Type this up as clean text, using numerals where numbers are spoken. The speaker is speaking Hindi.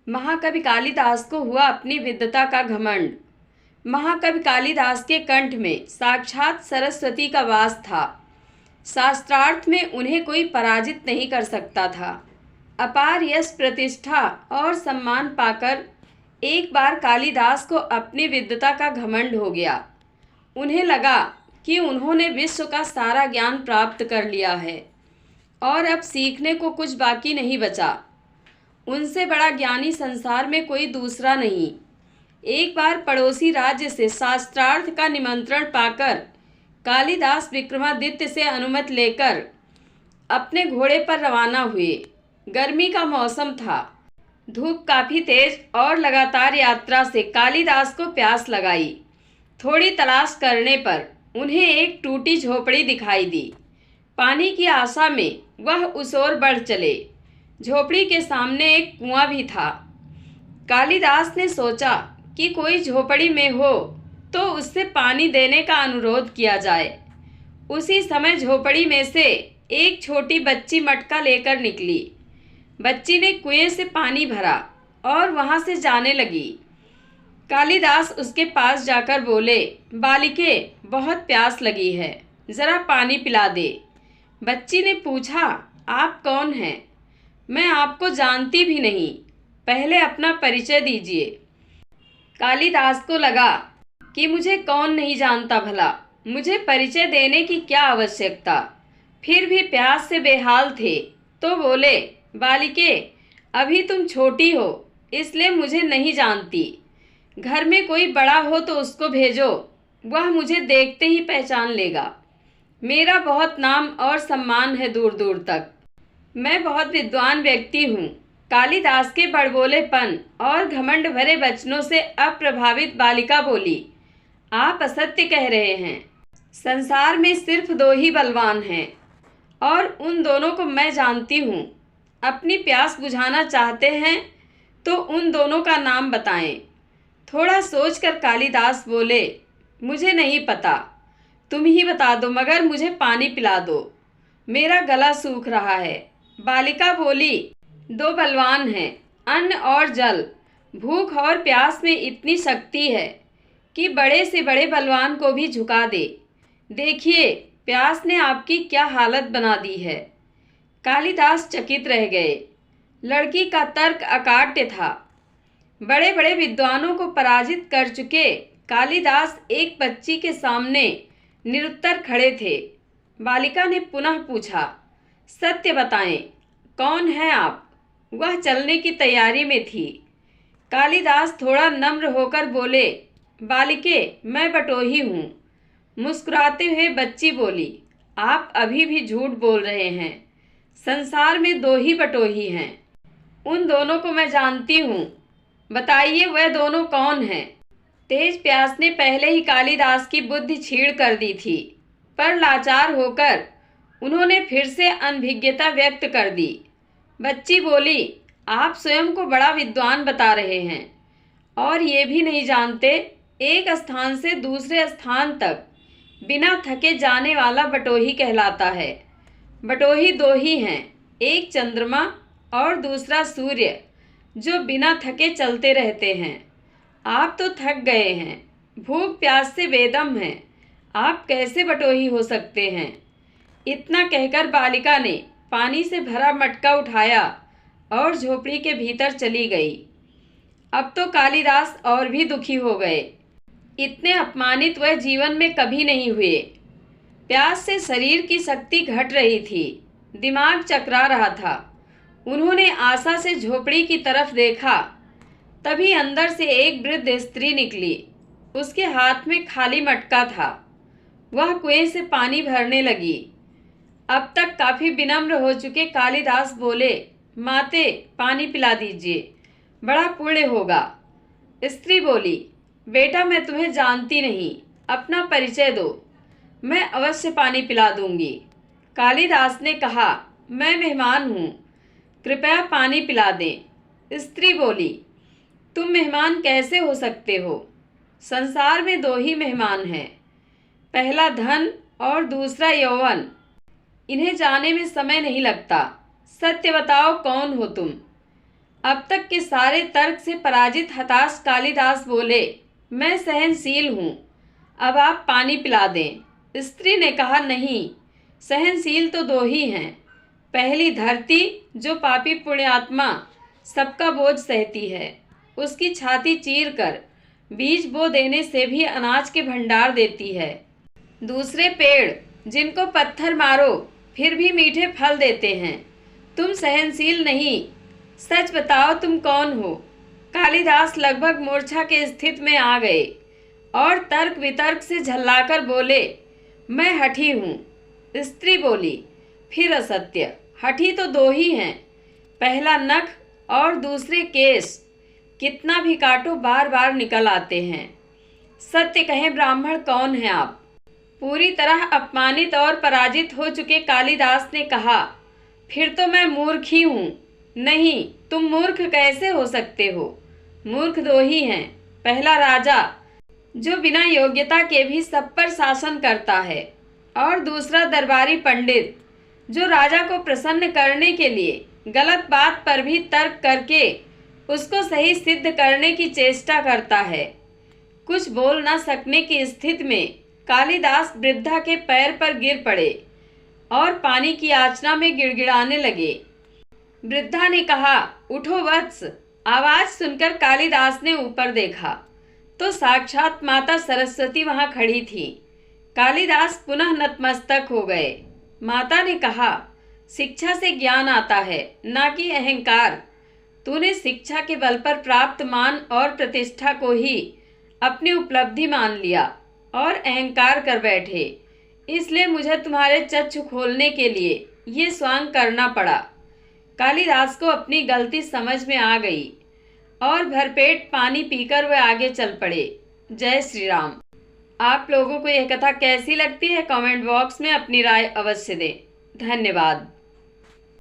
महाकवि कालिदास को हुआ अपनी विद्वता का घमंड। महाकवि कालिदास के कंठ में साक्षात सरस्वती का वास था। शास्त्रार्थ में उन्हें कोई पराजित नहीं कर सकता था। अपार यश, प्रतिष्ठा और सम्मान पाकर एक बार कालिदास को अपनी विद्वता का घमंड हो गया। उन्हें लगा कि उन्होंने विश्व का सारा ज्ञान प्राप्त कर लिया है और अब सीखने को कुछ बाकी नहीं बचा। उनसे बड़ा ज्ञानी संसार में कोई दूसरा नहीं। एक बार पड़ोसी राज्य से शास्त्रार्थ का निमंत्रण पाकर कालिदास विक्रमादित्य से अनुमति लेकर अपने घोड़े पर रवाना हुए। गर्मी का मौसम था। धूप काफ़ी तेज और लगातार यात्रा से कालिदास को प्यास लगाई। थोड़ी तलाश करने पर उन्हें एक टूटी झोपड़ी दिखाई दी। पानी की आशा में वह उस ओर बढ़ चले। झोपड़ी के सामने एक कुआं भी था। कालिदास ने सोचा कि कोई झोपड़ी में हो तो उससे पानी देने का अनुरोध किया जाए। उसी समय झोपड़ी में से एक छोटी बच्ची मटका लेकर निकली। बच्ची ने कुएं से पानी भरा और वहां से जाने लगी। कालिदास उसके पास जाकर बोले, बालिके, बहुत प्यास लगी है, ज़रा पानी पिला दे। बच्ची ने पूछा, आप कौन हैं? मैं आपको जानती भी नहीं, पहले अपना परिचय दीजिए। कालिदास को लगा कि मुझे कौन नहीं जानता भला, मुझे परिचय देने की क्या आवश्यकता। फिर भी प्यास से बेहाल थे तो बोले, बालिके, अभी तुम छोटी हो इसलिए मुझे नहीं जानती। घर में कोई बड़ा हो तो उसको भेजो, वह मुझे देखते ही पहचान लेगा। मेरा बहुत नाम और सम्मान है दूर दूर तक। मैं बहुत विद्वान व्यक्ति हूँ। कालिदास के बड़बोलेपन और घमंड भरे वचनों से अप्रभावित बालिका बोली, आप असत्य कह रहे हैं। संसार में सिर्फ दो ही बलवान हैं और उन दोनों को मैं जानती हूँ। अपनी प्यास बुझाना चाहते हैं तो उन दोनों का नाम बताएं। थोड़ा सोचकर कालिदास बोले, मुझे नहीं पता, तुम ही बता दो, मगर मुझे पानी पिला दो, मेरा गला सूख रहा है। बालिका बोली, दो बलवान हैं, अन्न और जल। भूख और प्यास में इतनी शक्ति है कि बड़े से बड़े बलवान को भी झुका दे। देखिए, प्यास ने आपकी क्या हालत बना दी है। कालिदास चकित रह गए। लड़की का तर्क अकाट्य था। बड़े बड़े विद्वानों को पराजित कर चुके कालिदास एक बच्ची के सामने निरुत्तर खड़े थे। बालिका ने पुनः पूछा, सत्य बताएं, कौन है आप? वह चलने की तैयारी में थी। कालिदास थोड़ा नम्र होकर बोले, बालिके, मैं बटोही हूँ। मुस्कुराते हुए बच्ची बोली, आप अभी भी झूठ बोल रहे हैं। संसार में दो ही बटोही हैं, उन दोनों को मैं जानती हूँ। बताइए, वह दोनों कौन हैं? तेज प्यास ने पहले ही कालिदास की बुद्धि छीड़ कर दी थी, पर लाचार होकर उन्होंने फिर से अनभिज्ञता व्यक्त कर दी। बच्ची बोली, आप स्वयं को बड़ा विद्वान बता रहे हैं और ये भी नहीं जानते एक स्थान से दूसरे स्थान तक बिना थके जाने वाला बटोही कहलाता है। बटोही दो ही हैं, एक चंद्रमा और दूसरा सूर्य, जो बिना थके चलते रहते हैं। आप तो थक गए हैं, भूख प्यास से बेदम हैं, आप कैसे बटोही हो सकते हैं? इतना कहकर बालिका ने पानी से भरा मटका उठाया और झोपड़ी के भीतर चली गई। अब तो कालिदास और भी दुखी हो गए। इतने अपमानित वह जीवन में कभी नहीं हुए। प्यास से शरीर की शक्ति घट रही थी, दिमाग चकरा रहा था। उन्होंने आशा से झोपड़ी की तरफ देखा। तभी अंदर से एक वृद्ध स्त्री निकली। उसके हाथ में खाली मटका था। वह कुएं से पानी भरने लगी। अब तक काफ़ी विनम्र हो चुके कालिदास बोले, माते, पानी पिला दीजिए, बड़ा पुण्य होगा। स्त्री बोली, बेटा, मैं तुम्हें जानती नहीं, अपना परिचय दो, मैं अवश्य पानी पिला दूंगी। कालिदास ने कहा, मैं मेहमान हूँ, कृपया पानी पिला दें। स्त्री बोली, तुम मेहमान कैसे हो सकते हो? संसार में दो ही मेहमान हैं, पहला धन और दूसरा यौवन। इन्हें जाने में समय नहीं लगता। सत्य बताओ, कौन हो तुम? अब तक के सारे तर्क से पराजित हताश कालिदास बोले, मैं सहनशील हूँ, अब आप पानी पिला दें। स्त्री ने कहा, नहीं, सहनशील तो दो ही हैं। पहली धरती, जो पापी पुण्यात्मा सबका बोझ सहती है, उसकी छाती चीर कर बीज बो देने से भी अनाज के भंडार देती है। दूसरे पेड़, जिनको पत्थर मारो फिर भी मीठे फल देते हैं। तुम सहनशील नहीं, सच बताओ तुम कौन हो? कालिदास लगभग मूर्छा के स्थिति में आ गए और तर्क वितर्क से झल्लाकर बोले, मैं हठी हूँ। स्त्री बोली, फिर असत्य। हठी तो दो ही हैं, पहला नख और दूसरे केस। कितना भी काटो बार बार निकल आते हैं। सत्य कहें ब्राह्मण, कौन है आप? पूरी तरह अपमानित और पराजित हो चुके कालिदास ने कहा, फिर तो मैं मूर्ख ही हूँ। नहीं, तुम मूर्ख कैसे हो सकते हो? मूर्ख दो ही हैं, पहला राजा, जो बिना योग्यता के भी सब पर शासन करता है, और दूसरा दरबारी पंडित, जो राजा को प्रसन्न करने के लिए गलत बात पर भी तर्क करके उसको सही सिद्ध करने की चेष्टा करता है। कुछ बोल न सकने की स्थिति में कालिदास वृद्धा के पैर पर गिर पड़े और पानी की याचना में गिड़गिड़ाने लगे। वृद्धा ने कहा, उठो वत्स। आवाज सुनकर कालिदास ने ऊपर देखा तो साक्षात माता सरस्वती वहां खड़ी थी। कालिदास पुनः नतमस्तक हो गए। माता ने कहा, शिक्षा से ज्ञान आता है, ना कि अहंकार। तूने शिक्षा के बल पर प्राप्त मान और प्रतिष्ठा को ही अपनी उपलब्धि मान लिया और अहंकार कर बैठे, इसलिए मुझे तुम्हारे चक्षु खोलने के लिए ये स्वांग करना पड़ा। कालिदास को अपनी गलती समझ में आ गई और भरपेट पानी पीकर वे आगे चल पड़े। जय श्री राम। आप लोगों को यह कथा कैसी लगती है? कमेंट बॉक्स में अपनी राय अवश्य दें। धन्यवाद।